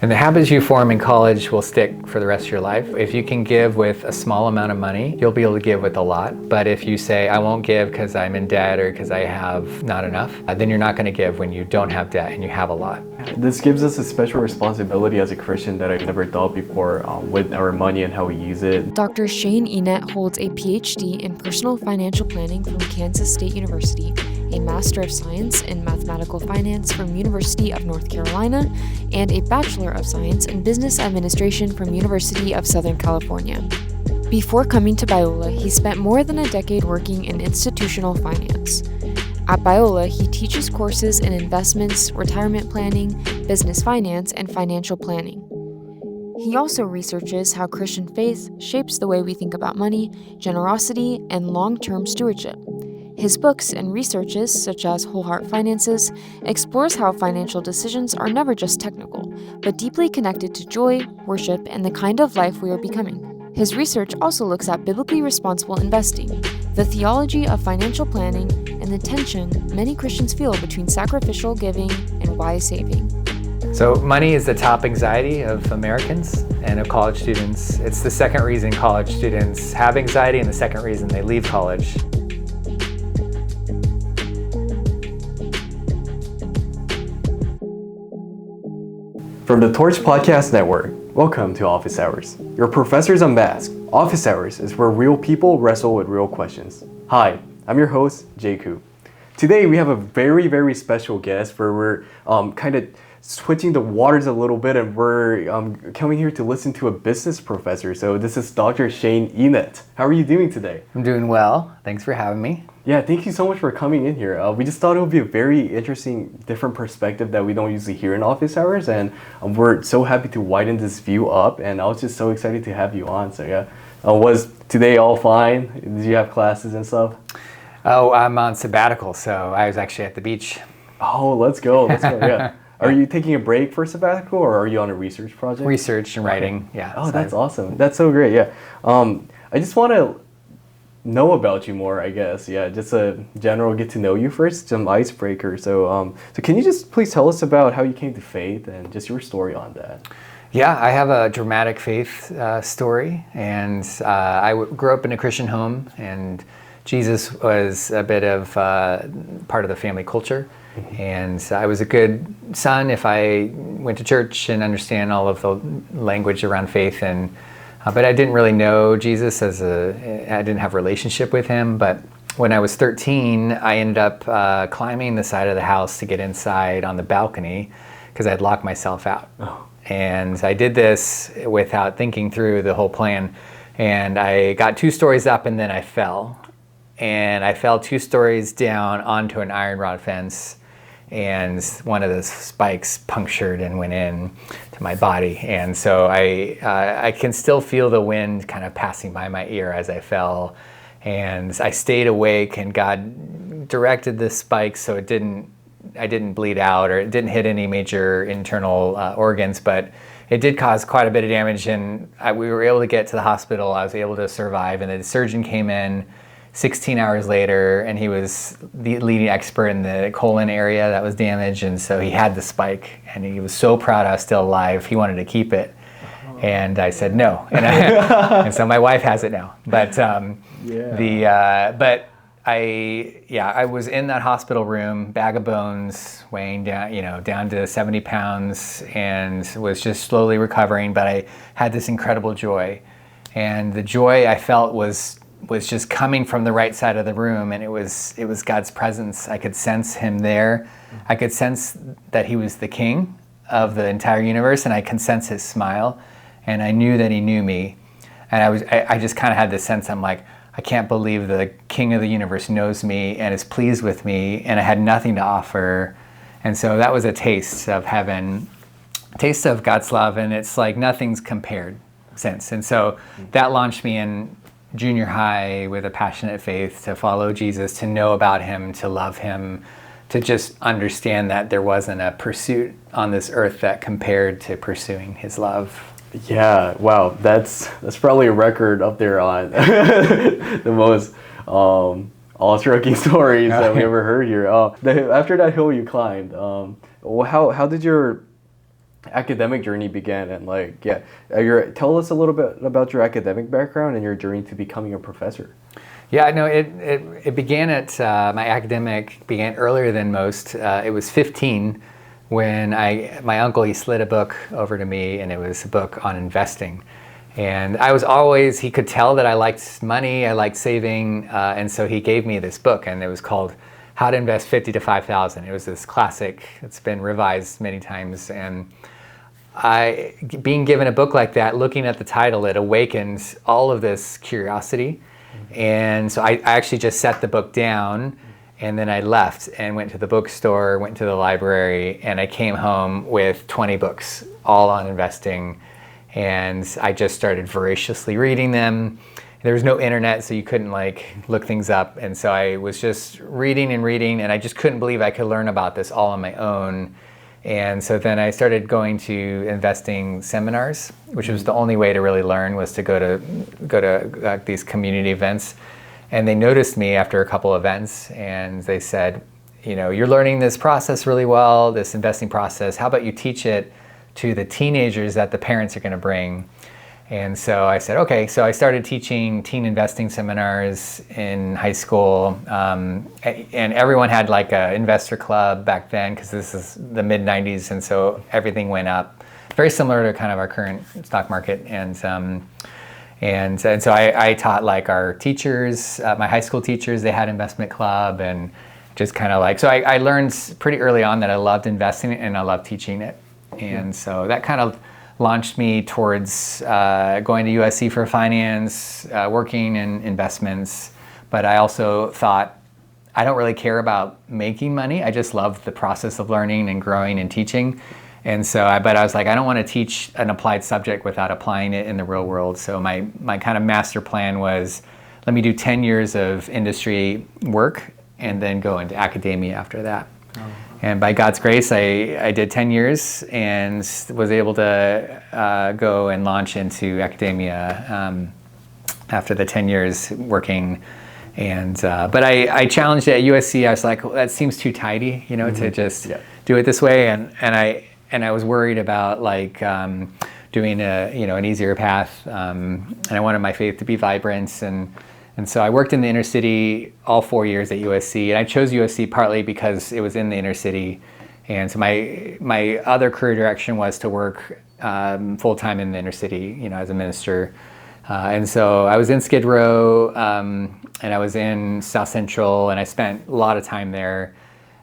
And the habits you form in college will stick for the rest of your life. If you can give with a small amount of money, you'll be able to give with a lot. But if you say, I won't give because I'm in debt or because I have not enough, then you're not going to give when you don't have debt and you have a lot. This gives us a special responsibility as a Christian that I never thought before with our money and how we use it. Dr. Enete holds a Ph.D. in personal financial planning from Kansas State University, a Master of Science in mathematical finance from University of North Carolina, and a Bachelor of Science in business administration from University of Southern California. Before coming to Biola, he spent more than a decade working in institutional finance. At Biola, he teaches courses in investments, retirement planning, business finance, and financial planning. He also researches how Christian faith shapes the way we think about money, generosity, and long-term stewardship. His books and researches, such as Whole Heart Finances, explores how financial decisions are never just technical, but deeply connected to joy, worship, and the kind of life we are becoming. His research also looks at biblically responsible investing, the theology of financial planning, and the tension many Christians feel between sacrificial giving and wise saving. So money is the top anxiety of Americans and of college students. It's the second reason college students have anxiety and the second reason they leave college. From the Torch Podcast Network, welcome to Office Hours. Your professors unmasked. Office Hours is where real people wrestle with real questions. Hi, I'm your host, Jae Koo. Today we have a very, very special guest where we're kind of switching the waters a little bit, and we're coming here to listen to a business professor. So this is Dr. Enete. How are you doing today? I'm doing well. Thanks for having me. Yeah, thank you so much for coming in here. We just thought it would be a very interesting, different perspective that we don't usually hear in office hours, and we're so happy to widen this view up, and I was just so excited to have you on. So yeah, was today all fine? Did you have classes and stuff? Oh, I'm on sabbatical, so I was actually at the beach. Oh, let's go, yeah. Are you taking a break for sabbatical, or are you on a research project? Research and writing, okay. yeah. Oh, so that's awesome. That's so great, yeah. I just want to know about you more, I guess. Yeah, just a general get to know you first, some icebreaker. So can you just please tell us about how you came to faith and just your story on that? Yeah, I have a dramatic faith story, and I grew up in a Christian home, and Jesus was a bit of part of the family culture. And I was a good son if I went to church and understand all of the language around faith, and but I didn't really know Jesus I didn't have a relationship with him. But when I was 13, I ended up climbing the side of the house to get inside on the balcony because I'd locked myself out. Oh. And I did this without thinking through the whole plan. And I got 2 stories up and then I fell. And I fell 2 stories down onto an iron rod fence. And one of the spikes punctured and went in to my body. And so I can still feel the wind kind of passing by my ear as I fell. And I stayed awake, and God directed the spike so I didn't bleed out, or it didn't hit any major internal organs, but it did cause quite a bit of damage. And we were able to get to the hospital. I was able to survive, and the surgeon came in 16 hours later, and he was the leading expert in the colon area that was damaged, and so he had the spike, and he was so proud I was still alive. He wanted to keep it, and I said no, and so my wife has it now. But I was in that hospital room, bag of bones, weighing down to 70 pounds, and was just slowly recovering. But I had this incredible joy, and the joy I felt was just coming from the right side of the room, and it was God's presence. I could sense him there. I could sense that he was the king of the entire universe, and I could sense his smile, and I knew that he knew me. And I just kind of had this sense, I'm like, I can't believe the king of the universe knows me and is pleased with me, and I had nothing to offer. And so that was a taste of heaven, taste of God's love, and it's like nothing's compared since. And so that launched me in junior high with a passionate faith to follow Jesus, to know about him, to love him, to just understand that there wasn't a pursuit on this earth that compared to pursuing his love. Yeah, wow, that's probably a record up there on the most awe-striking stories that we ever heard here. After that hill you climbed, how did your academic journey began, and like, yeah, tell us a little bit about your academic background and your journey to becoming a professor. Yeah, no, it began at, my academic began earlier than most. It was 15 when my uncle, he slid a book over to me, and it was a book on investing. And he could tell that I liked money, I liked saving, and so he gave me this book, and it was called How to Invest 50 to 5,000. It was this classic, it's been revised many times, and being given a book like that, looking at the title, it awakened all of this curiosity. And so I actually just set the book down, and then I left and went to the bookstore, went to the library, and I came home with 20 books, all on investing. And I just started voraciously reading them. There was no internet, so you couldn't like look things up. And so I was just reading, and I just couldn't believe I could learn about this all on my own. And so then I started going to investing seminars, which was the only way to really learn, was to go to these community events. And they noticed me after a couple events, and they said, you're learning this process really well, this investing process. How about you teach it to the teenagers that the parents are going to bring? And so I said, okay. So I started teaching teen investing seminars in high school, and everyone had like an investor club back then, because this is the mid 90s, and so everything went up, very similar to kind of our current stock market. And so I taught like our teachers, my high school teachers, they had investment club, and just kind of like, so I learned pretty early on that I loved investing and I loved teaching it. And so that kind of launched me towards going to USC for finance, working in investments. But I also thought, I don't really care about making money. I just love the process of learning and growing and teaching. And so, but I was like, I don't want to teach an applied subject without applying it in the real world. So my kind of master plan was, let me do 10 years of industry work and then go into academia after that. Oh. And by God's grace, I did 10 years and was able to go and launch into academia after the 10 years working. And but I challenged it at USC. I was like, well, that seems too tidy, to just do it this way. And I was worried about like doing an easier path. And I wanted my faith to be vibrant. And so I worked in the inner city all 4 years at USC, and I chose USC partly because it was in the inner city. And so my other career direction was to work full-time in the inner city, as a minister. And so I was in Skid Row, and I was in South Central, and I spent a lot of time there.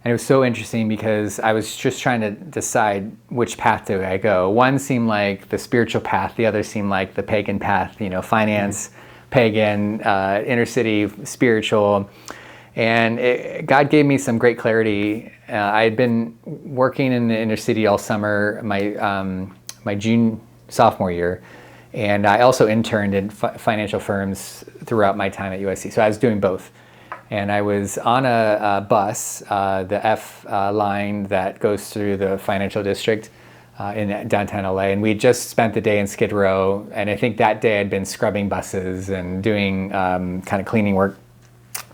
And it was so interesting because I was just trying to decide which path do I go. One seemed like the spiritual path, the other seemed like the pagan path, finance, pagan, inner city, spiritual. And God gave me some great clarity. I had been working in the inner city all summer, my sophomore year. And I also interned in financial firms throughout my time at USC. So I was doing both. And I was on a bus, the F line that goes through the financial district in downtown LA, and we just spent the day in Skid Row, and I think that day I'd been scrubbing buses and doing kind of cleaning work,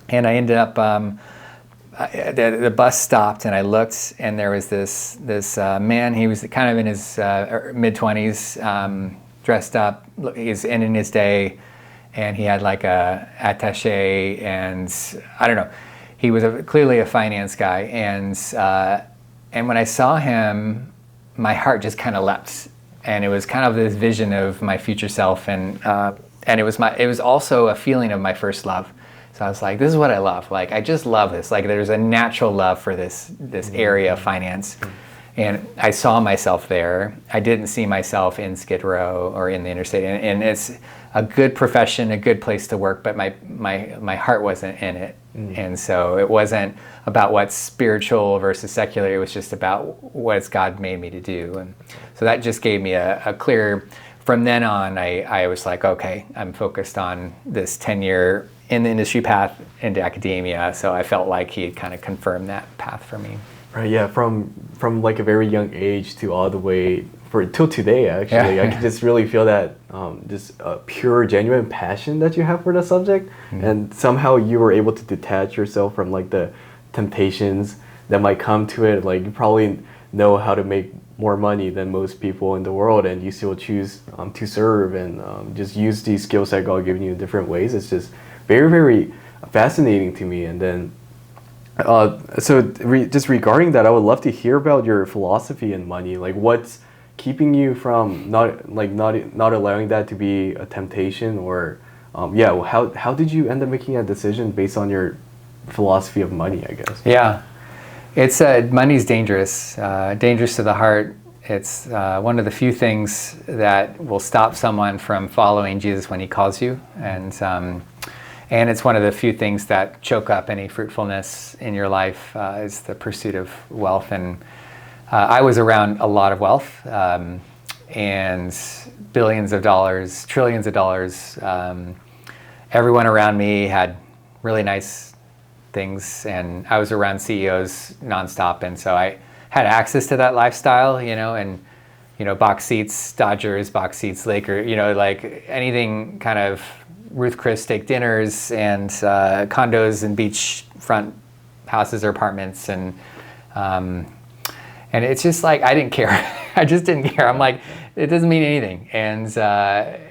and I ended up, the bus stopped, and I looked, and there was this man. He was kind of in his mid-20s, dressed up, he's in his day, and he had like a attaché, and I don't know, he was clearly a finance guy, and when I saw him, my heart just kind of leapt, and it was kind of this vision of my future self, and it was also a feeling of my first love. So I was like, this is what I love. Like, I just love this. Like, there's a natural love for this area of finance, and I saw myself there. I didn't see myself in Skid Row or in the interstate, and it's a good profession, a good place to work, but my heart wasn't in it. And so it wasn't about what's spiritual versus secular. It was just about what God made me to do. And so that just gave me a clear, from then on, I was like, okay, I'm focused on this 10-year in the industry path into academia. So I felt like he had kind of confirmed that path for me. Right, yeah, from like a very young age to all the way till today, actually. Yeah. I can just really feel that just pure, genuine passion that you have for the subject. Mm-hmm. And somehow you were able to detach yourself from like the temptations that might come to it. Like, you probably know how to make more money than most people in the world, and you still choose to serve and just use these skills that God given you in different ways. It's just very, very fascinating to me. And then, just regarding that, I would love to hear about your philosophy in money. Like, what's keeping you from not allowing that to be a temptation, or how did you end up making a decision based on your philosophy of money, I guess? Yeah, it's money's dangerous, dangerous to the heart. It's one of the few things that will stop someone from following Jesus when he calls you, and it's one of the few things that choke up any fruitfulness in your life, is the pursuit of wealth. And I was around a lot of wealth, and billions of dollars, trillions of dollars. Everyone around me had really nice things, and I was around CEOs nonstop, and so I had access to that lifestyle, and box seats Dodgers, box seats Lakers, like anything, kind of Ruth Chris steak dinners and condos and beachfront houses or apartments, and it's just like I didn't care. I just didn't care. I'm like, it doesn't mean anything, and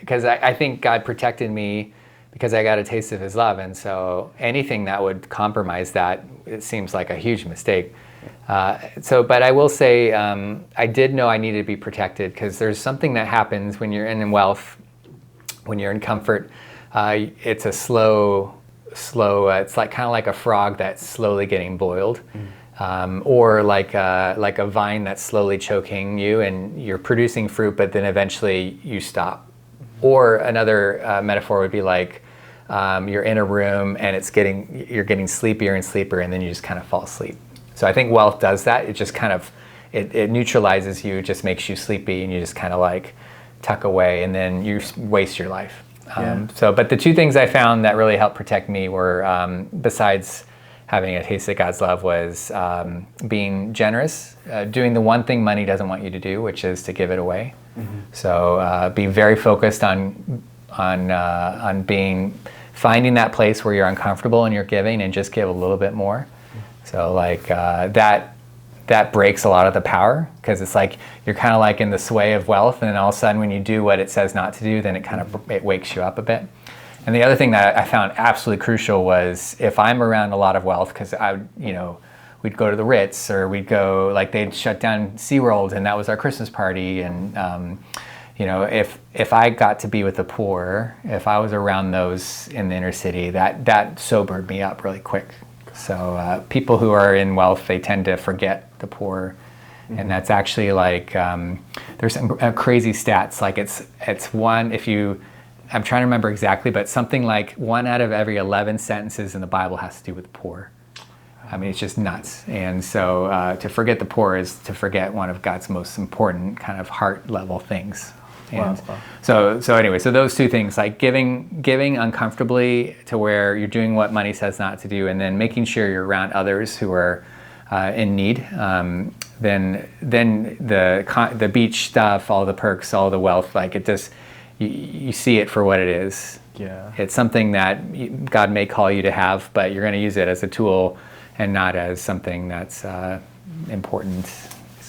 because I think God protected me because I got a taste of his love, and so anything that would compromise that, it seems like a huge mistake. But I will say, I did know I needed to be protected, because there's something that happens when you're in wealth, when you're in comfort. It's a slow. It's like kind of like a frog that's slowly getting boiled, or like a vine that's slowly choking you, and you're producing fruit, but then eventually you stop. Or another metaphor would be like you're in a room and you're getting sleepier and sleepier, and then you just kind of fall asleep. So I think wealth does that. It just kind of it neutralizes you, just makes you sleepy, and you just kind of like tuck away, and then you waste your life. But the two things I found that really helped protect me were, besides having a taste of God's love, was being generous, doing the one thing money doesn't want you to do, which is to give it away. Mm-hmm. So be very focused on finding that place where you're uncomfortable and you're giving, and just give a little bit more. So like that breaks a lot of the power, because it's like you're kind of like in the sway of wealth, and then all of a sudden when you do what it says not to do, then it wakes you up a bit. And the other thing that I found absolutely crucial was, if I'm around a lot of wealth, because we'd go to the Ritz, or we'd go, like they'd shut down SeaWorld, and that was our Christmas party. And if I got to be with the poor, if I was around those in the inner city, that sobered me up really quick. So people who are in wealth, they tend to forget the poor. Mm-hmm. And that's actually like, there's some crazy stats, like it's one, I'm trying to remember exactly, but something like 1 out of every 11 sentences in the Bible has to do with the poor. I mean, it's just nuts. And so to forget the poor is to forget one of God's most important kind of heart level things. And wow. So anyway, so those two things, like giving uncomfortably to where you're doing what money says not to do, and then making sure you're around others who are in need. Then the beach stuff, all the perks, all the wealth, like it just, you see it for what it is. Yeah. It's something that God may call you to have, but you're going to use it as a tool and not as something that's important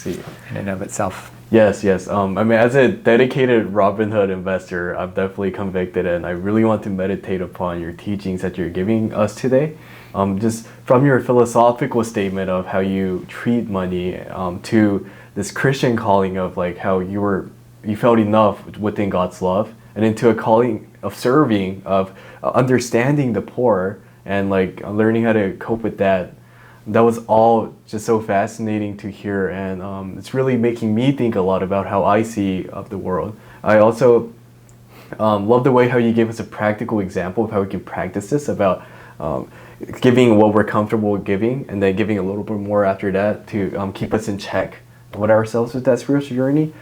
in and of itself. Yes. I mean, as a dedicated Robinhood investor, I'm definitely convicted, and I really want to meditate upon your teachings that you're giving us today. Just from your philosophical statement of how you treat money, to this Christian calling of like how you felt enough within God's love, and into a calling of serving, of understanding the poor, and like learning how to cope with that. That was all just so fascinating to hear, and it's really making me think a lot about how I see of the world. I also love the way how you gave us a practical example of how we can practice this, about giving what we're comfortable with giving, and then giving a little bit more after that to keep us in check with ourselves with that spiritual journey.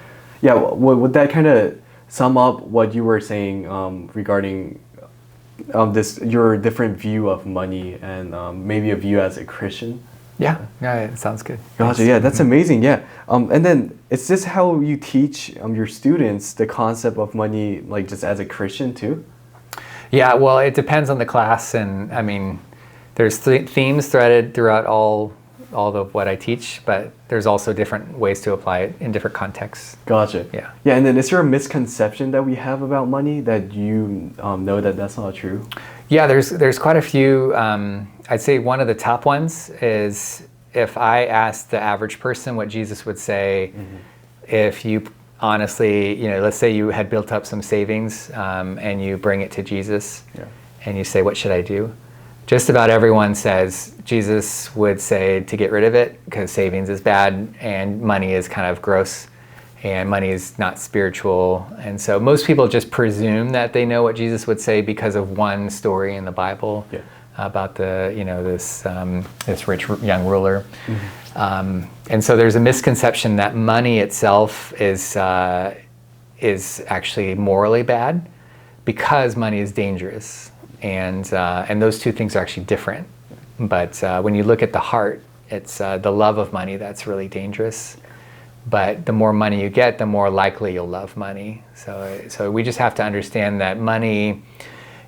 Yeah, would that kind of sum up what you were saying regarding your different view of money, and maybe a view as a Christian? Yeah, it sounds good. Gotcha. Yeah, that's amazing. Yeah, and then is this how you teach your students the concept of money, like just as a Christian too? Yeah, well, it depends on the class, and I mean, there's themes threaded throughout all all of what I teach, but there's also different ways to apply it in different contexts. Gotcha. Yeah. Yeah, and then is there a misconception that we have about money that you know that that's not true? Yeah, there's quite a few. I'd say one of the top ones is if I asked the average person what Jesus would say, if you honestly, let's say you had built up some savings and you bring it to Jesus and you say, what should I do? Just about everyone says Jesus would say to get rid of it because savings is bad and money is kind of gross and money is not spiritual. And so most people just presume that they know what Jesus would say because of one story in the Bible about this rich young ruler. And so there's a misconception that money itself is actually morally bad because money is dangerous. And those two things are actually different. But when you look at the heart, it's the love of money that's really dangerous. But the more money you get, the more likely you'll love money. So we just have to understand that money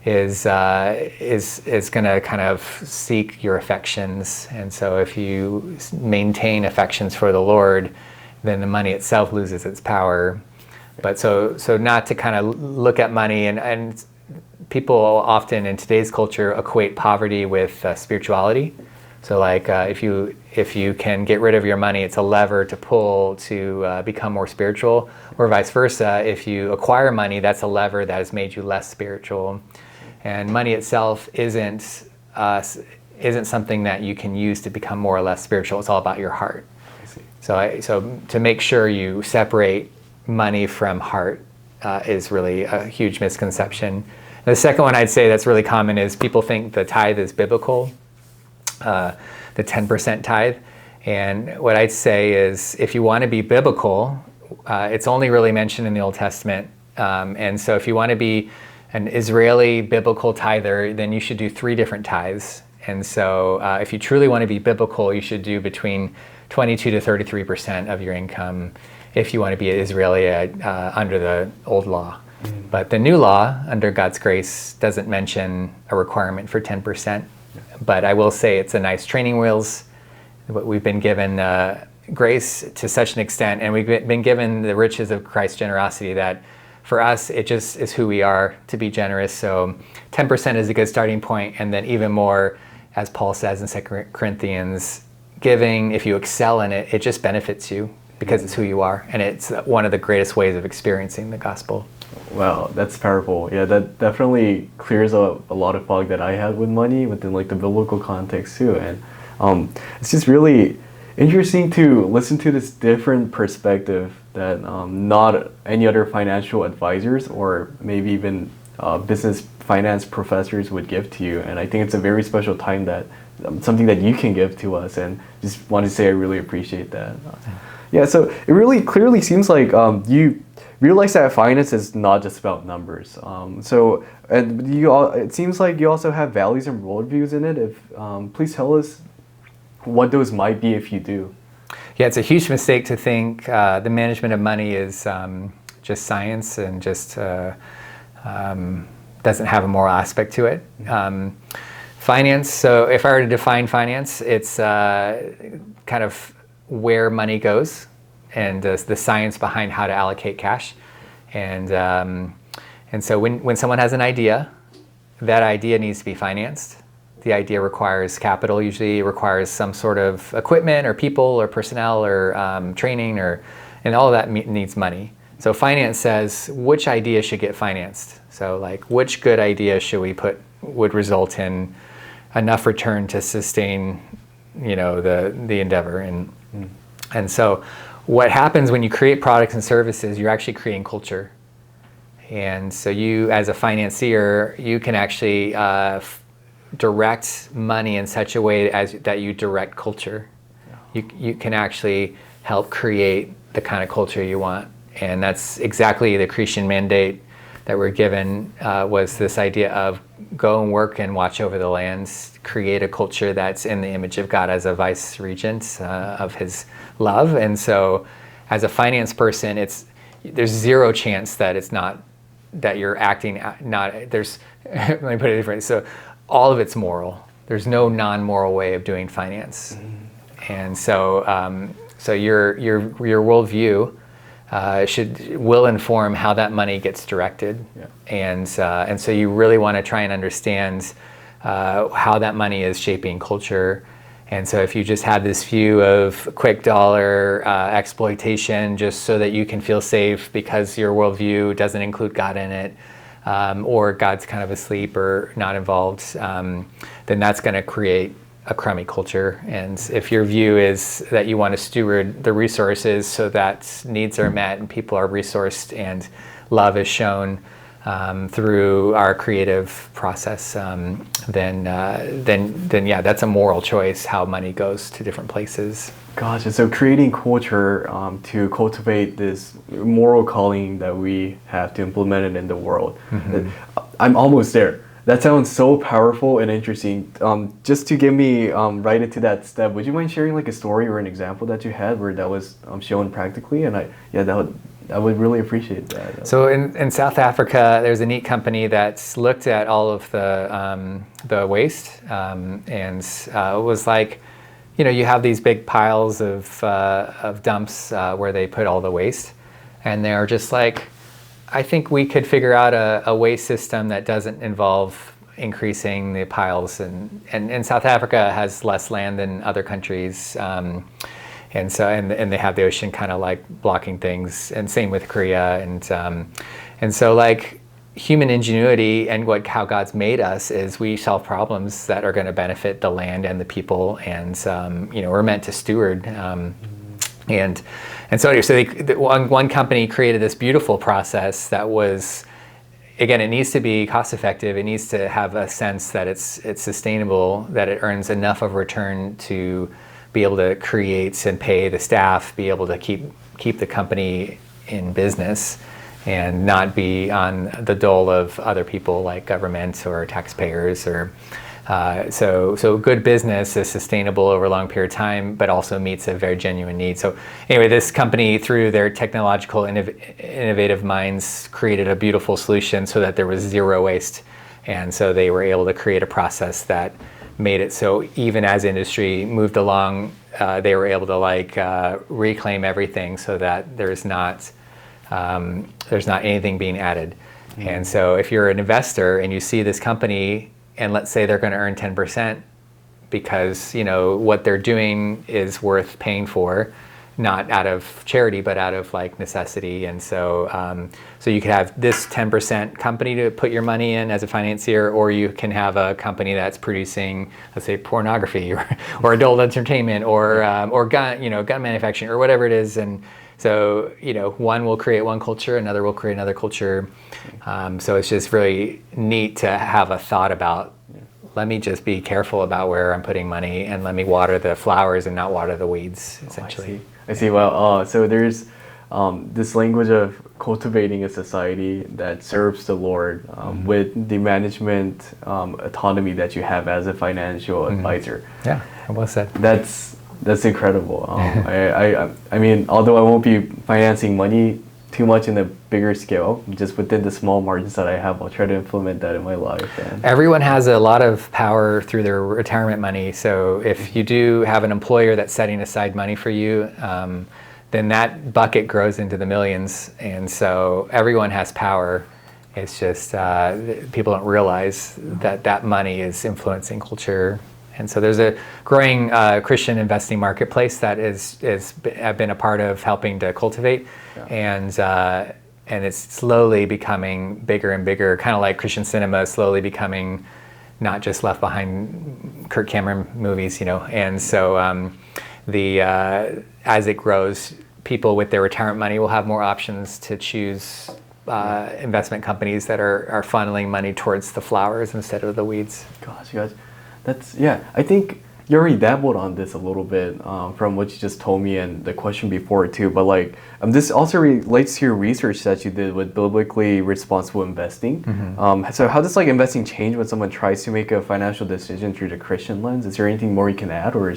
is going to kind of seek your affections. And so if you maintain affections for the Lord, then the money itself loses its power. But so not to kind of look at money and people often in today's culture equate poverty with spirituality. So like if you can get rid of your money, it's a lever to pull to become more spiritual, or vice versa. If you acquire money, that's a lever that has made you less spiritual. And money itself isn't something that you can use to become more or less spiritual. It's all about your heart. I see. So to make sure you separate money from heart is really a huge misconception. The second one I'd say that's really common is people think the tithe is biblical, the 10% tithe. And what I'd say is if you want to be biblical, it's only really mentioned in the Old Testament. And so if you want to be an Israeli biblical tither, then you should do 3 different tithes. And so if you truly want to be biblical, you should do between 22 to 33% of your income if you want to be an Israeli under the old law. But the new law, under God's grace, doesn't mention a requirement for 10%. But I will say it's a nice training wheels. We've been given grace to such an extent, and we've been given the riches of Christ's generosity that for us, it just is who we are to be generous. So 10% is a good starting point, and then even more, as Paul says in 2 Corinthians, giving, if you excel in it, it just benefits you because it's who you are, and it's one of the greatest ways of experiencing the gospel. Wow, that's powerful. Yeah, that definitely clears up a lot of fog that I had with money within like the biblical context too. And it's just really interesting to listen to this different perspective that not any other financial advisors or maybe even business finance professors would give to you. And I think it's a very special time that something that you can give to us, and just want to say I really appreciate that. Yeah, so it really clearly seems like you realize that finance is not just about numbers. It seems like you also have values and worldviews in it. Please tell us what those might be if you do. Yeah, it's a huge mistake to think the management of money is just science and just doesn't have a moral aspect to it. Finance, so if I were to define finance, it's kind of where money goes and the science behind how to allocate cash. And so when someone has an idea, that idea needs to be financed. The idea requires capital, usually requires some sort of equipment or people or personnel or training, and all of that needs money. So finance says which idea should get financed. So like which good idea would result in enough return to sustain, the endeavor. And so what happens when you create products and services, you're actually creating culture. And so you, as a financier, you can actually direct money in such a way that you direct culture. You can actually help create the kind of culture you want. And that's exactly the Cretan mandate that we're given, was this idea of go and work and watch over the lands, create a culture that's in the image of God as a vice regent of his love. And so as a finance person, there's zero chance that it's not, that you're acting not, there's, let me put it differently. So all of it's moral. There's no non-moral way of doing finance. And so so your worldview will inform how that money gets directed. And so you really want to try and understand how that money is shaping culture. And so if you just have this view of quick dollar exploitation just so that you can feel safe because your worldview doesn't include God in it, or God's kind of asleep or not involved, then that's going to create a crummy culture. And if your view is that you want to steward the resources so that needs are met and people are resourced and love is shown through our creative process, then yeah, that's a moral choice how money goes to different places. Gotcha. So creating culture to cultivate this moral calling that we have to implement it in the world. I'm almost there. That sounds so powerful and interesting. Just to get me right into that step, would you mind sharing like a story or an example that you had where that was shown practically? And I would really appreciate that. So in South Africa, there's a neat company that's looked at all of the waste, and it was like, you have these big piles of dumps where they put all the waste, and they're just like, I think we could figure out a waste system that doesn't involve increasing the piles. And South Africa has less land than other countries. And they have the ocean kind of like blocking things, and same with Korea. And so like human ingenuity and how God's made us is we solve problems that are going to benefit the land and the people. And, we're meant to steward. And so one company created this beautiful process that was, again, it needs to be cost effective. It needs to have a sense that it's sustainable, that it earns enough of return to be able to create and pay the staff, be able to keep the company in business, and not be on the dole of other people like government or taxpayers. So good business is sustainable over a long period of time, but also meets a very genuine need. So anyway, this company, through their technological innovative minds, created a beautiful solution so that there was zero waste. And so they were able to create a process that made it so even as industry moved along, they were able to reclaim everything so that there's not anything being added. And so if you're an investor and you see this company, and let's say they're going to earn 10% because what they're doing is worth paying for, not out of charity but out of necessity. And so you could have this 10% company to put your money in as a financier, or you can have a company that's producing, let's say, pornography or adult entertainment or gun manufacturing or whatever it is. And so one will create one culture, another will create another culture. So it's just really neat to have a thought about, let me just be careful about where I'm putting money, and let me water the flowers and not water the weeds, essentially. I see. Well, so there's this language of cultivating a society that serves the Lord with the management autonomy that you have as a financial advisor. Yeah, well said. That's incredible. I mean, although I won't be financing money too much in a bigger scale, just within the small margins that I have, I'll try to implement that in my life. Everyone has a lot of power through their retirement money. So if you do have an employer that's setting aside money for you, then that bucket grows into the millions. And so everyone has power. It's just people don't realize that money is influencing culture. And so there's a growing Christian investing marketplace that I've been a part of helping to cultivate. Yeah. And it's slowly becoming bigger and bigger, kind of like Christian cinema slowly becoming not just Left Behind Kirk Cameron movies, And so as it grows, people with their retirement money will have more options to choose investment companies that are funneling money towards the flowers instead of the weeds. Gosh, you guys. I think you already dabbled on this a little bit from what you just told me and the question before too, but this also relates to your research that you did with biblically responsible investing. So how does investing change when someone tries to make a financial decision through the Christian lens? Is there anything more you can add, or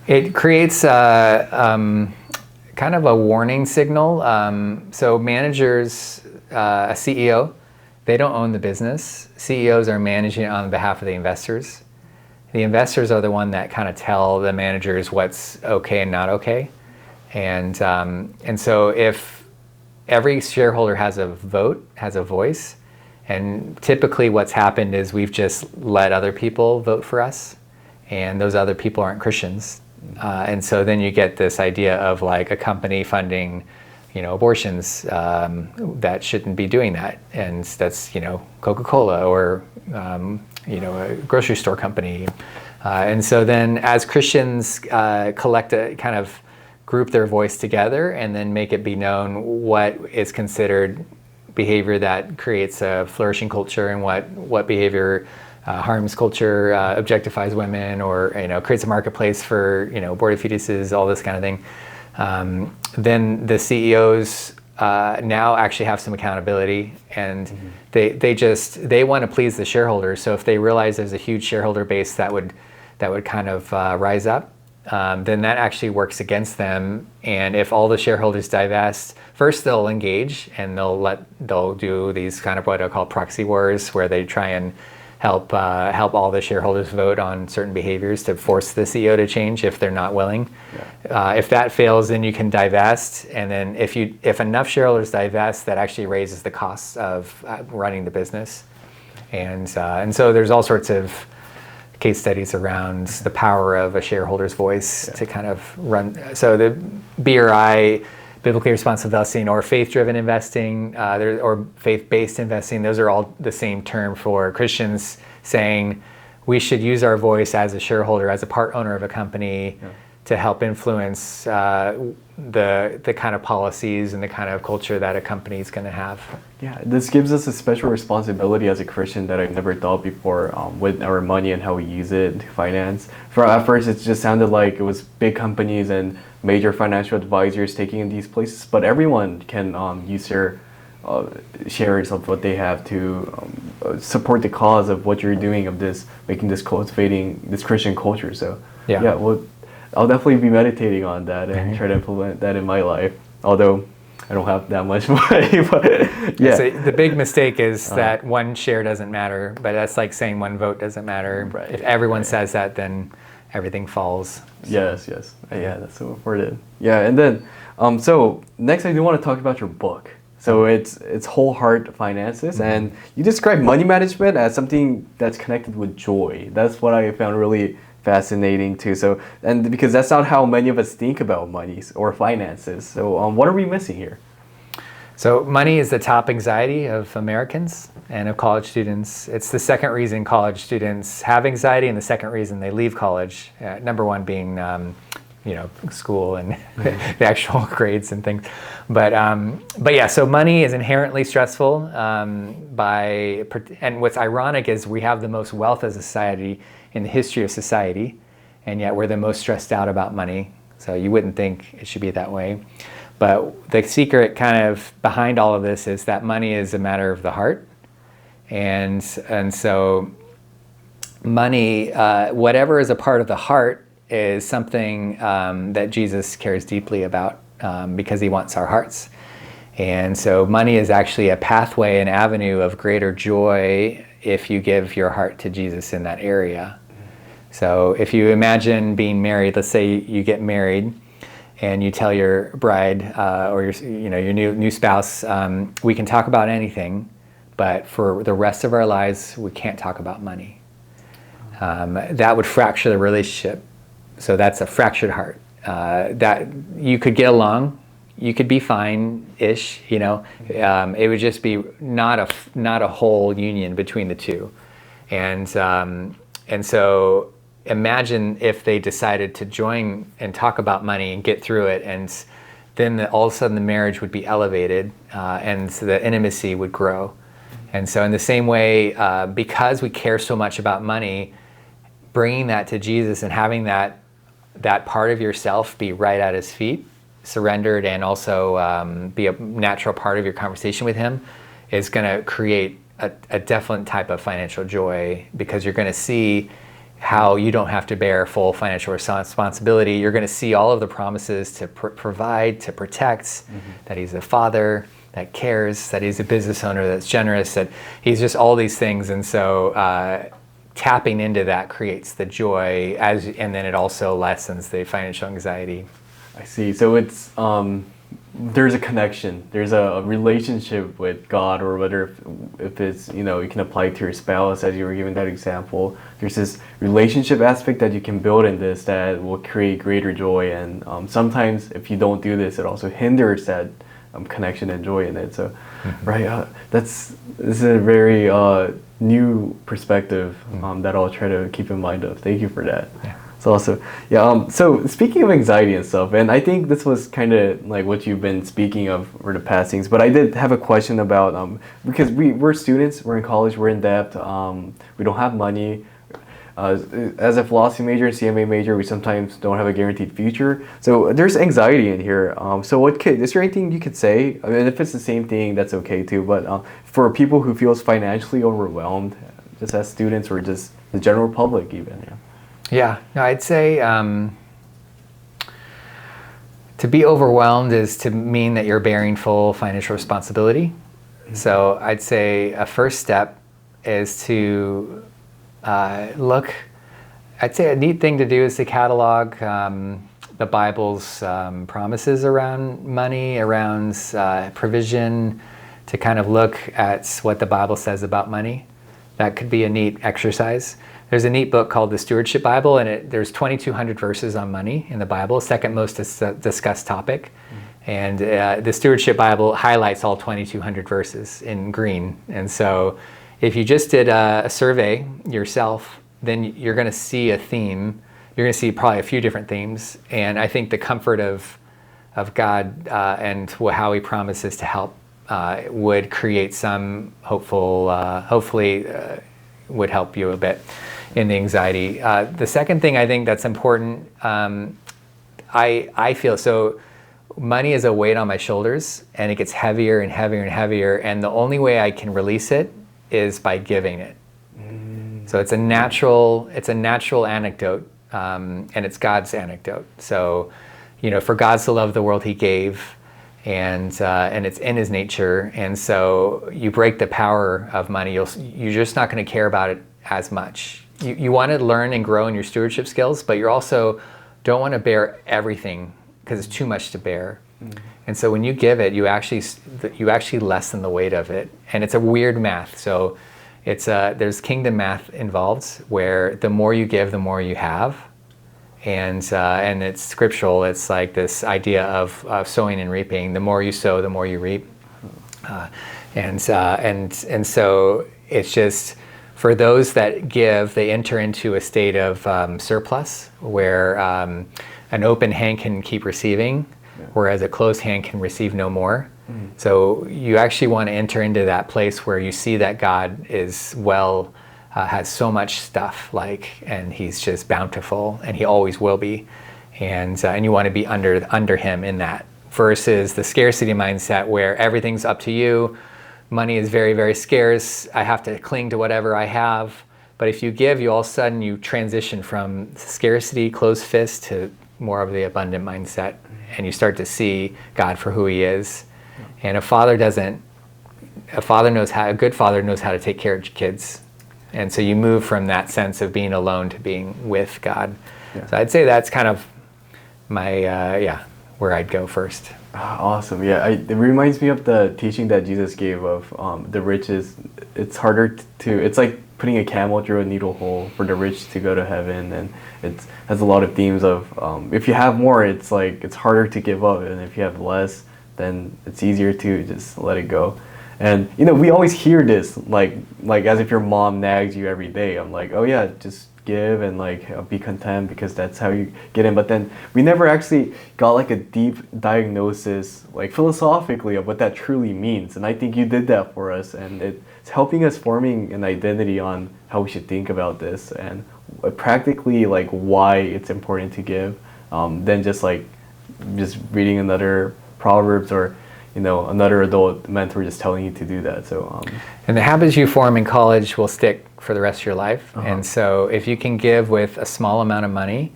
it creates kind of a warning signal. So managers, a CEO, they don't own the business. CEOs are managing it on behalf of the investors. The investors are the one that kind of tell the managers what's okay and not okay. And so if every shareholder has a vote, has a voice, and typically what's happened is we've just let other people vote for us, and those other people aren't Christians. And so then you get this idea of like a company funding, abortions that shouldn't be doing that. And that's, Coca-Cola or, a grocery store company. And so then as Christians kind of group their voice together and then make it be known what is considered behavior that creates a flourishing culture and what behavior harms culture, objectifies women, or creates a marketplace for aborted fetuses, all this kind of thing. Then the CEOs now actually have some accountability, and they want to please the shareholders. So if they realize there's a huge shareholder base that would kind of rise up, then that actually works against them. And if all the shareholders divest, first they'll engage and they'll do these kind of what I call proxy wars, where they try and help all the shareholders vote on certain behaviors to force the CEO to change if they're not willing. Yeah. If that fails, then you can divest, and then if enough shareholders divest, that actually raises the costs of running the business. And so there's all sorts of case studies around the power of a shareholder's voice to kind of run. So the BRI, biblically responsible investing, or faith-driven investing, or faith-based investing, those are all the same term for Christians saying we should use our voice as a shareholder, as a part owner of a company, to help influence the kind of policies and the kind of culture that a company is going to have. Yeah, this gives us a special responsibility as a Christian that I've never thought before with our money and how we use it to finance. At first, it just sounded like it was big companies and major financial advisors taking in these places, but everyone can use their shares of what they have to support the cause of what you're doing of this, cultivating this Christian culture. So well, I'll definitely be meditating on that and try to implement that in my life, although I don't have that much money. But yeah. So the big mistake is that one share doesn't matter, but that's like saying one vote doesn't matter. Right. If everyone says that, then everything falls. So. Yes. Yeah, that's so important. Yeah, and then so next I do want to talk about your book. So it's Whole Heart Finances, and you describe money management as something that's connected with joy. That's what I found really fascinating too. So, and because that's not how many of us think about money or finances. So what are we missing here? So money is the top anxiety of Americans and of college students. It's the second reason college students have anxiety, and the second reason they leave college. Number one being school and the actual grades and things. But yeah, so money is inherently stressful. And what's ironic is we have the most wealth as a society in the history of society, and yet we're the most stressed out about money. So you wouldn't think it should be that way. But the secret kind of behind all of this is that money is a matter of the heart. And so money, whatever is a part of the heart, is something that Jesus cares deeply about because he wants our hearts. And so money is actually a pathway, an avenue of greater joy if you give your heart to Jesus in that area. So if you imagine being married, let's say you get married and you tell your bride or your new spouse, we can talk about anything, but for the rest of our lives, we can't talk about money. That would fracture the relationship. So that's a fractured heart. That you could get along, you could be fine-ish, it would just be not a whole union between the two. And so imagine if they decided to join and talk about money and get through it, and then all of a sudden the marriage would be elevated and the intimacy would grow. And so in the same way, because we care so much about money, bringing that to Jesus and having that part of yourself be right at his feet, surrendered, and also be a natural part of your conversation with him, is going to create a definite type of financial joy, because you're going to see how you don't have to bear full financial responsibility. You're going to see all of the promises to provide, to protect, that he's a father that cares, that he's a business owner that's generous, that he's just all these things. And so tapping into that creates the joy, and then it also lessens the financial anxiety. I see. So it's there's a connection. There's a relationship with God, or whether if it's, you know, you can apply it to your spouse, as you were giving that example. There's this relationship aspect that you can build in this that will create greater joy. And sometimes if you don't do this, it also hinders that connection and joy in it. So, right, this is a very new perspective that I'll try to keep in mind of. Thank you for that. Yeah. So also, yeah. So speaking of anxiety and stuff, and I think this was kind of like what you've been speaking of for the past things. But I did have a question about because we're students, we're in college, we're in debt, we don't have money. As a philosophy major, CMA major, we sometimes don't have a guaranteed future. So there's anxiety in here. So is there anything you could say? I mean, if it's the same thing, that's okay too. But for people who feels financially overwhelmed, just as students or just the general public even. Yeah. Yeah, no, I'd say to be overwhelmed is to mean that you're bearing full financial responsibility. So I'd say a first step is to look. I'd say a neat thing to do is to catalog the Bible's promises around money, around provision, to kind of look at what the Bible says about money. That could be a neat exercise. There's a neat book called the Stewardship Bible, and there's 2,200 verses on money in the Bible, second most discussed topic. And the Stewardship Bible highlights all 2,200 verses in green. And so if you just did a survey yourself, then you're going to see a theme. You're going to see probably a few different themes. And I think the comfort of God and how he promises to help would create some hopefully would help you a bit in the anxiety. The second thing I think that's important, I feel, so money is a weight on my shoulders, and it gets heavier and heavier and heavier, and the only way I can release it is by giving it. So it's a natural anecdote, and it's God's anecdote. So, you know, for God so loved the world, he gave, and it's in his nature. And so you break the power of money. You're just not going to care about it as much. You want to learn and grow in your stewardship skills, but you also don't want to bear everything because it's too much to bear. And so when you give it, you actually lessen the weight of it. And it's a weird math. So there's kingdom math involved, where the more you give, the more you have. And it's scriptural. It's like this idea of sowing and reaping. The more you sow, the more you reap. And so it's just, for those that give, they enter into a state of surplus, where an open hand can keep receiving, whereas a closed hand can receive no more. So you actually want to enter into that place where you see that God is has so much stuff, and he's just bountiful, and he always will be, and you want to be under him in that, versus the scarcity mindset where everything's up to you. Money is very, very scarce. I have to cling to whatever I have. But if you give, you all of a sudden you transition from scarcity, closed fist, to more of the abundant mindset, and you start to see God for who he is. And a good father knows how to take care of kids. And so you move from that sense of being alone to being with God. Yeah. So I'd say that's kind of my, where I'd go first. Awesome. Yeah, it reminds me of the teaching that Jesus gave of the riches. It's harder it's like putting a camel through a needle hole for the rich to go to heaven. And it has a lot of themes of if you have more, it's like it's harder to give up. And if you have less, then it's easier to just let it go. And, you know, we always hear this, like as if your mom nags you every day. I'm like, oh yeah, just give and be content, because that's how you get in. But then we never actually got a deep diagnosis, philosophically, of what that truly means. And I think you did that for us, and it's helping us forming an identity on how we should think about this, and practically why it's important to give, than just reading another Proverbs or another adult mentor just telling you to do that. So and the habits you form in college will stick for the rest of your life. And so if you can give with a small amount of money,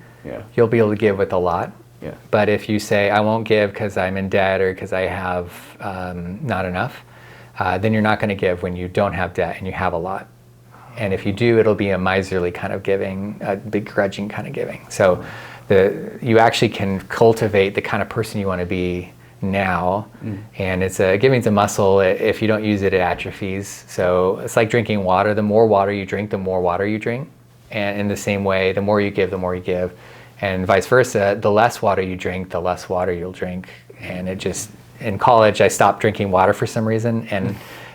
you'll be able to give with a lot. But if you say, I won't give because I'm in debt or because I have not enough, then you're not going to give when you don't have debt and you have a lot. And if you do, it'll be a miserly kind of giving, a begrudging kind of giving. So you actually can cultivate the kind of person you want to be now. And giving's a muscle. If you don't use it, it atrophies. So it's like drinking water. The more water you drink, the more water you drink. And in the same way, the more you give, the more you give. And vice versa, the less water you drink, the less water you'll drink. And in college, I stopped drinking water for some reason.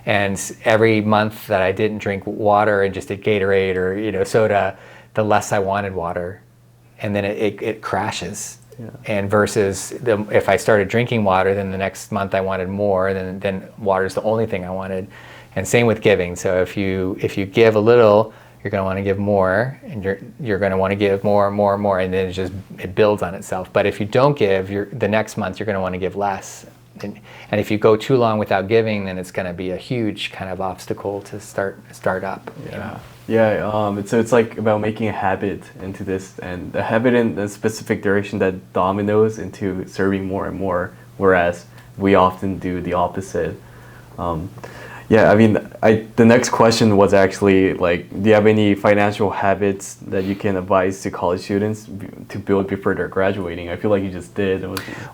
And every month that I didn't drink water and just did Gatorade or soda, the less I wanted water. And then it crashes. Yeah. And versus if I started drinking water, then the next month I wanted more, then water is the only thing I wanted. And same with giving. So if you give a little, you're going to want to give more, and you're going to want to give more and more and more, and then it builds on itself. But if you don't give, the next month you're going to want to give less. And if you go too long without giving, then it's going to be a huge kind of obstacle to start up. Yeah. Yeah, so it's like about making a habit into this, and a habit in a specific direction that dominoes into serving more and more, whereas we often do the opposite. Yeah, I mean, the next question was actually like, do you have any financial habits that you can advise to college students to build before they're graduating? I feel like you just did.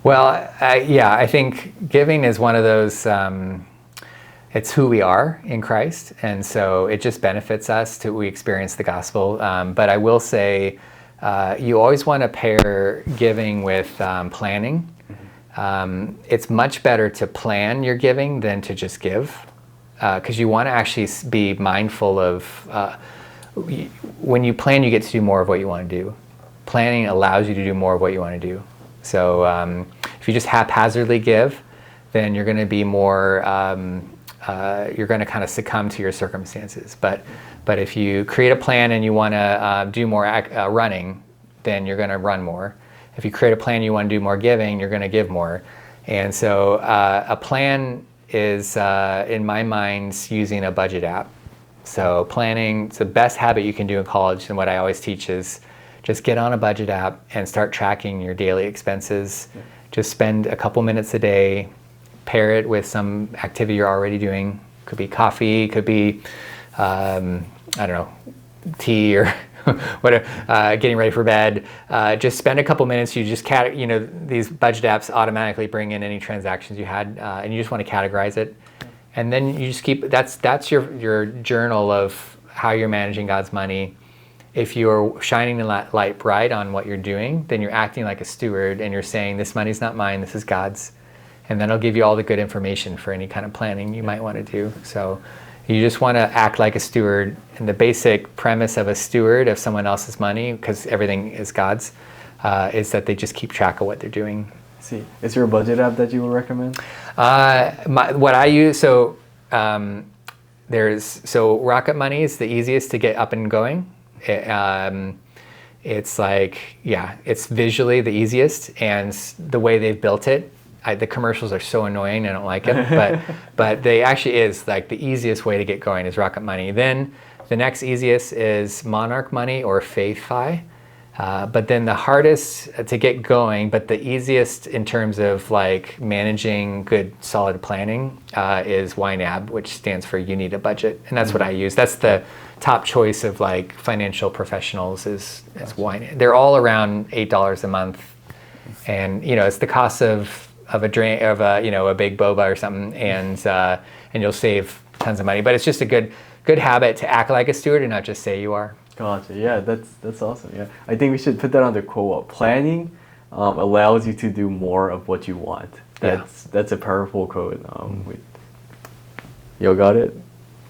Well, I think giving is one of those, it's who we are in Christ. And so it just benefits us we experience the gospel. But I will say, you always want to pair giving with planning. It's much better to plan your giving than to just give. Because you want to actually be mindful of, when you plan, you get to do more of what you want to do. Planning allows you to do more of what you want to do. So if you just haphazardly give, then you're going to be more, you're going to kind of succumb to your circumstances. But if you create a plan and you want to do more running, then you're going to run more. If you create a plan you want to do more giving, you're going to give more. And so a plan is, in my mind, using a budget app. So planning, it's the best habit you can do in college, and what I always teach is just get on a budget app and start tracking your daily expenses. Yeah. Just spend a couple minutes a day, pair it with some activity you're already doing. Could be coffee, could be, tea or whatever, getting ready for bed. Just spend a couple minutes. You just these budget apps automatically bring in any transactions you had, and you just want to categorize it, and then you just keep. That's your journal of how you're managing God's money. If you're shining the light bright on what you're doing, then you're acting like a steward, and you're saying, "This money's not mine. This is God's," and then it'll give you all the good information for any kind of planning you might want to do. So. You just want to act like a steward. And the basic premise of a steward of someone else's money, because everything is God's, is that they just keep track of what they're doing. See, is there a budget app that you would recommend? What I use, Rocket Money is the easiest to get up and going. It's it's visually the easiest, and the way they've built it, the commercials are so annoying, I don't like it, but they actually is like the easiest way to get going is Rocket Money. Then the next easiest is Monarch Money or FaithFi. But then the hardest to get going, but the easiest in terms of like managing good solid planning is YNAB, which stands for You Need a Budget. And that's what I use. That's the top choice of like financial professionals is YNAB. They're all around $8 a month. And it's the cost of a drink of a big boba or something, and you'll save tons of money. But it's just a good habit to act like a steward and not just say you are. Gotcha. Yeah, that's awesome. Yeah, I think we should put that on the quote. Planning allows you to do more of what you want. That's a powerful quote. Yo, got it?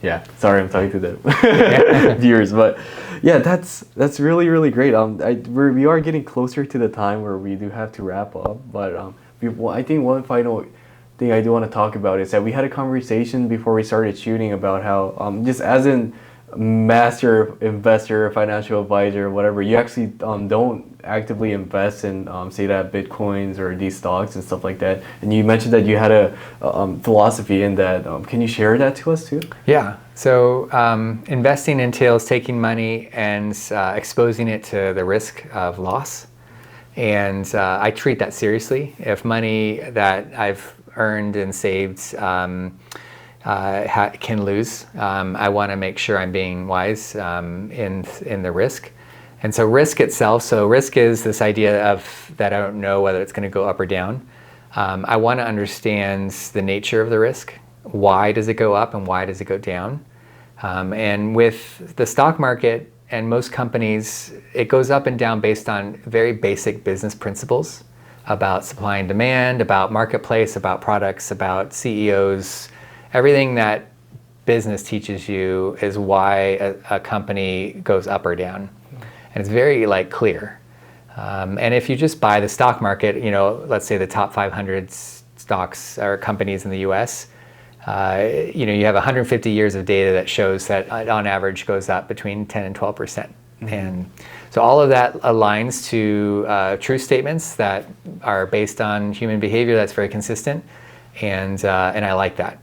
Yeah. Sorry, I'm talking to the viewers, but yeah, that's really, really great. We are getting closer to the time where we do have to wrap up, but I think one final thing I do want to talk about is that we had a conversation before we started shooting about how just as in master investor, financial advisor, whatever, you actually don't actively invest in say that Bitcoins or these stocks and stuff like that. And you mentioned that you had a philosophy in that. Can you share that to us too? Yeah. So investing entails taking money and exposing it to the risk of loss. And I treat that seriously. If money that I've earned and saved can lose. I want to make sure I'm being wise in the risk. And so risk itself, so risk is this idea of that I don't know whether it's going to go up or down. I want to understand the nature of the risk. Why does it go up and why does it go down? And with the stock market and most companies, it goes up and down based on very basic business principles about supply and demand, about marketplace, about products, about CEOs. Everything that business teaches you is why a company goes up or down. And it's very clear. And if you just buy the stock market, let's say the top 500 stocks or companies in the US, you have 150 years of data that shows that on average goes up between 10 and 12%. Mm-hmm. And so all of that aligns to true statements that are based on human behavior that's very consistent. And I like that.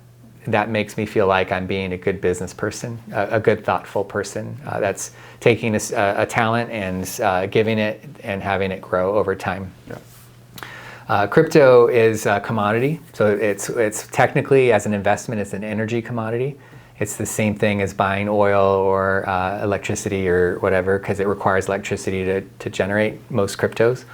That makes me feel like I'm being a good business person, a good thoughtful person that's taking a talent and giving it and having it grow over time. Yeah. Crypto is a commodity, so it's technically as an investment, it's an energy commodity. It's the same thing as buying oil or electricity or whatever, because it requires electricity to generate most cryptos.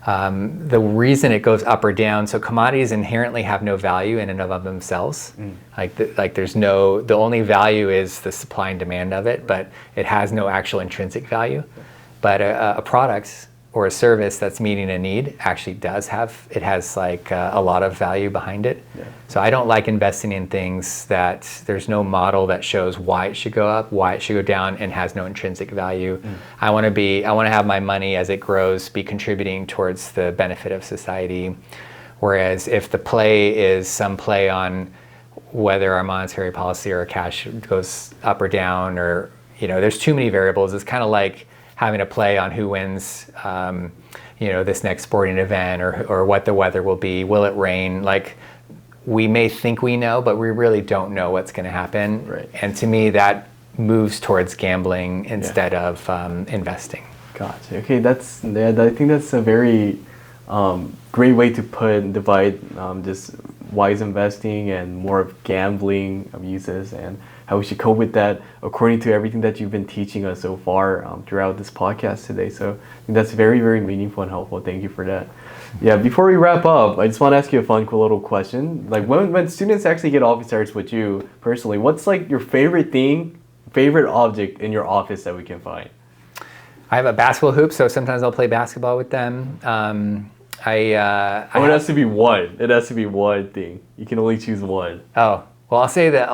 The reason it goes up or down, so commodities inherently have no value in and of themselves. The only value is the supply and demand of it, but it has no actual intrinsic value. But a product or a service that's meeting a need actually has a lot of value behind it. Yeah. So I don't like investing in things that there's no model that shows why it should go up, why it should go down, and has no intrinsic value. I want to have my money as it grows be contributing towards the benefit of society. Whereas if the play is some play on whether our monetary policy or our cash goes up or down, or there's too many variables. It's kind of like having a play on who wins, this next sporting event, or what the weather will be. Will it rain? We may think we know, but we really don't know what's going to happen. Right. And to me, that moves towards gambling instead of investing. Gotcha. Okay, I think that's a very great way to divide just wise investing and more of gambling uses, and how we should cope with that according to everything that you've been teaching us so far throughout this podcast today. So I think that's very, very meaningful and helpful. Thank you for that. Yeah, before we wrap up, I just want to ask you a fun, cool little question. When students actually get office hours with you personally, what's your favorite object in your office that we can find? I have a basketball hoop, so sometimes I'll play basketball with them. It has to be one. It has to be one thing. You can only choose one. Oh. Well, I'll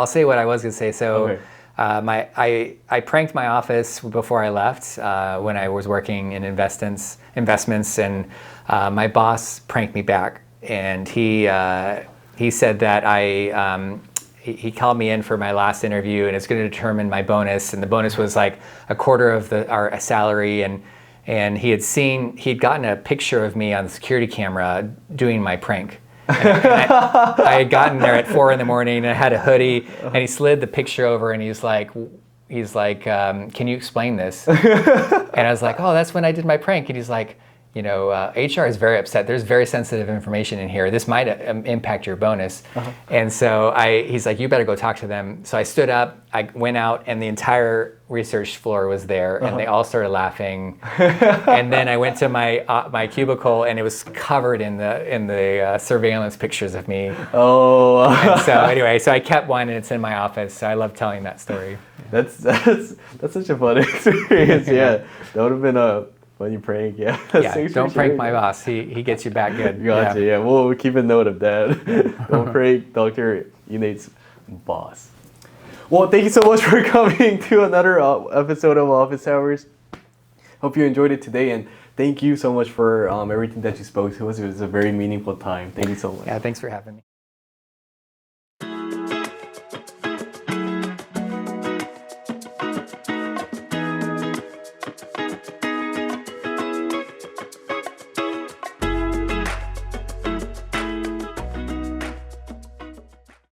say what I was going to say. So, okay. I pranked my office before I left when I was working in investments, and my boss pranked me back, and he said that he called me in for my last interview, and it's going to determine my bonus, and the bonus was a quarter of our salary, and he'd gotten a picture of me on the security camera doing my prank. I had gotten there at 4 a.m. and I had a hoodie, and he slid the picture over, and he's like, can you explain this? And I was like, oh, that's when I did my prank. And he's like, HR is very upset. There's very sensitive information in here. This might impact your bonus. Uh-huh. And so he's like, you better go talk to them. So I stood up, I went out, and the entire research floor was there, and they all started laughing. And then I went to my cubicle, and it was covered in the surveillance pictures of me. Oh. And so anyway, so I kept one, and it's in my office. So I love telling that story. That's such a fun experience. Yeah, that would have been a funny prank. Yeah. Don't prank my boss. He gets you back good. Gotcha. Yeah. We'll keep a note of that. Don't prank Dr. Enete's boss. Well, thank you so much for coming to another episode of Office Hours. Hope you enjoyed it today, and thank you so much for everything that you spoke to us. It was a very meaningful time. Thank you so much. Yeah, thanks for having me.